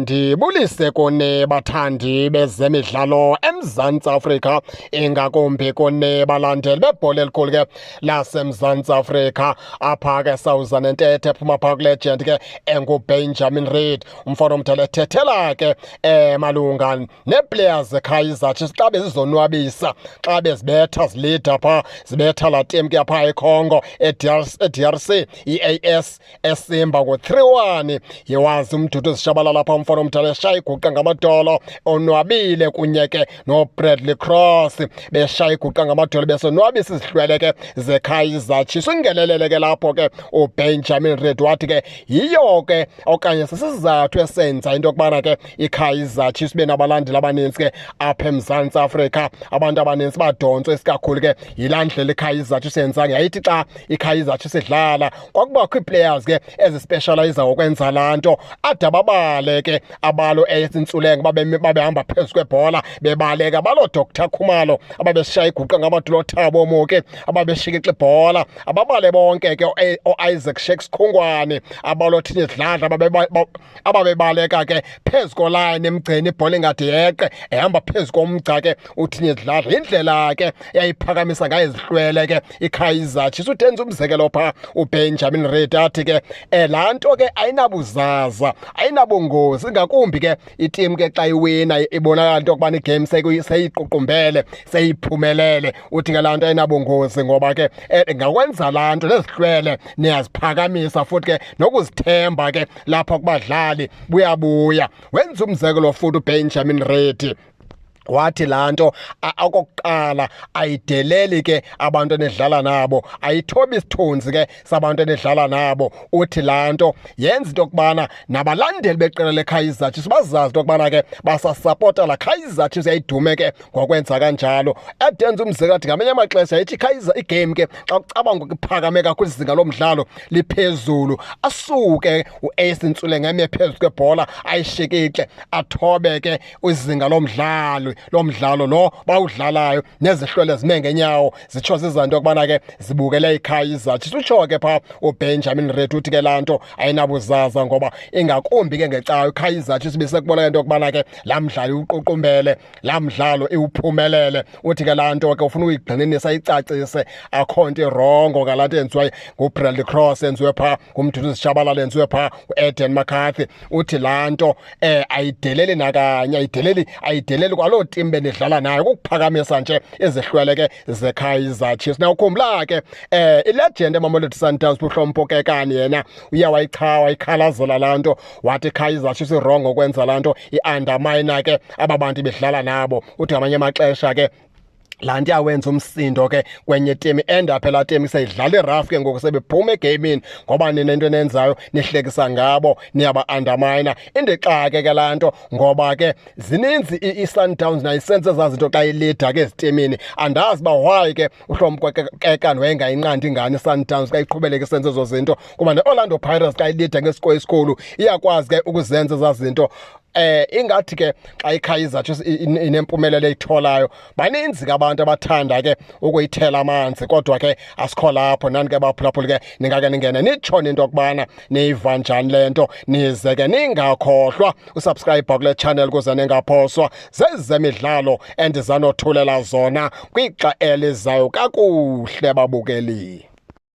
Mandibulise kone bathandi bezemidlalo eMzantsi Afrika, ingakumbi kone balandeli bebhola elikhulu ke laseMzantsi Afrika. Apha ke sawuza nentethe ephuma phaa kulegend ke enguBenjamin Reid, umfana omdala ethethela ke malunga neeplayers zeKaizer Chiefs xa bezizonwabisa, xa bezibetha zilida phaa, zibetha laa team ke phaa eCongo eDRC iAS eSimba ngo-3-1. Yewazi umdudu zishabalala phaa, umfana omdala eshaya iguqa ngamadolo, onwabile kunye ke noBradley Cross beshaya iguqa ngamadolo besonwabisa izihlwele ke zeKaizer Chiefs. Ungenelele ke lapho ke uBenjamin Reid wathi ke yiyo ke okanye sisizathu esenza into yokubana ke iKaizer Chiefs benabalandeli abaninzi ke apha eMzantsi Afrika. Abantu abaninzi badontswe isikakhulu ke yilaa ndlela iKaizer Chiefs yenzanga. Yayithi xa iKaizer Chiefs idlala kwakubakho ii-players ke ezispeshalayiza ngokwenza laa nto, ade babale ke abalo esintsulenga babehamba phezu kwebhola bebaleka, abalo Dr Khumalo ababeshaya iguqa ngamadolo Thabo Moke ababeshikika ibhola, ababale bonke ke o-Isaac Shakes Khungwane abalo Thini Dladla ababebaleka ke phezu kolayini emgceni, ibhola ingade yeqe ehamba phezu komgca ke uThini Dladla. Indlela ke yayiphakamisa ngayo izihlwele ke iKaizer Chiefs. Udenza umzekelo phaa uBenjamin Reid athi ke laa nto ke ayinabuzaza, ayinabungozi, ngakumbi ke itimu ke xa iwina ibonakala into yokubana igame seyiququmbele, seyiphumelele. Uthi ke laa nto ayinabungozi ngoba ke ngakwenza laa nto nezihlwele niyaziphakamisa, futhi ke nokuzithemba ke lapha kubadlali buyabuya. Wenza umzekelo futhi uBenjamin Reid wathi laa nto okokuqala ayideleli ke abantu enidlala nabo, ayithobi isithunzi ke sabantu enidlala nabo. Uthi laa nto yenza into yokubana nabalandeli beqela leKaizer Chiefs bazazi into yokubana ke basasapota la Kaizer Chiefs yayidume ke ngokwenza kanjalo. Edenza umzekelo athi ngamanye amaxesha yayithi iKaizer igame ke xa kucabanga ukuphakame kakhulu izinga lomdlalo liphezulu, asuke uAce Ntsulenga eme phezu kwebhola ayishikike, athobe ke izinga lomdlalo lo bawudlalayo, nezihlwele zime ngenyawo zitsho ziza into yokubana ke zibukele iKaizer Chiefs. Utsho ke phaa uBenjamin Reid uthi ke laa nto ayinabuzaza ngoba ingakumbi ke ngecawa iKaizer Chiefs besekubona into yokubana ke laa mdlalo iwuququmbele, laa mdlalo iwuphumelele. Uthi ke laa nto ke ufuna uyigxininisa, icacise, akho nto irongo ngalaa nto yenziwe nguBradley Cross, yenziwe phaa ngumdudu zishabalala, yenziwe phaa uEden McCarthy. Uthi laa nto ayideleli nakanye, ayideleli kwaloo timu benidlala nayo, kukuphakamisa nje izihlwele ke zeKaizer Chiefs. Now ukhumbula ke ilegend eMamelodi Sundowns uHlompo Kekana yena uye wayikhalazela laa nto, wathi iKaizer Chiefs irongo ukwenza laa nto, i-undermine ke aba bantu bedlala nabo. Uthi ngamanye amaxesha ke laa nto yawenza umsindo ke kwenye timu, endaphe laa timu seyidlala irafu ke ngoku sebephuma egamini ngoba nina into nenzayo nihlekisa ngabo, niyaba-undermine. Indixake ke laa nto ngoba ke zininzi i-Sundowns nayisenze ezaa zinto xa ilida ke ezitimini. Andazi uba why ke uHlompo Kekana wayengayinqandi ingane iSundowns xa iqhubeleka isenze ezo zinto, kuba ne-Orlando Pirates xa ilida ngesiko esikhulu iyakwazi ke ukuzenza ezaa zinto. Ingathi ke xa iKaizer Chiefs inempumelelo eyitholayo, baninzi ke abantu abathanda ke ukuyithela amanzi, kodwa ke asikho lapho. Nani ke baphulaphuli ke ningake ningene nitsho into yokubana niyiva njani le nto, nize ke ningakhohlwa usubscribe kule channel ukuze ningaphoswa zezemidlalo endizanothulela zona kwixa elizayo kakuhle babukeli.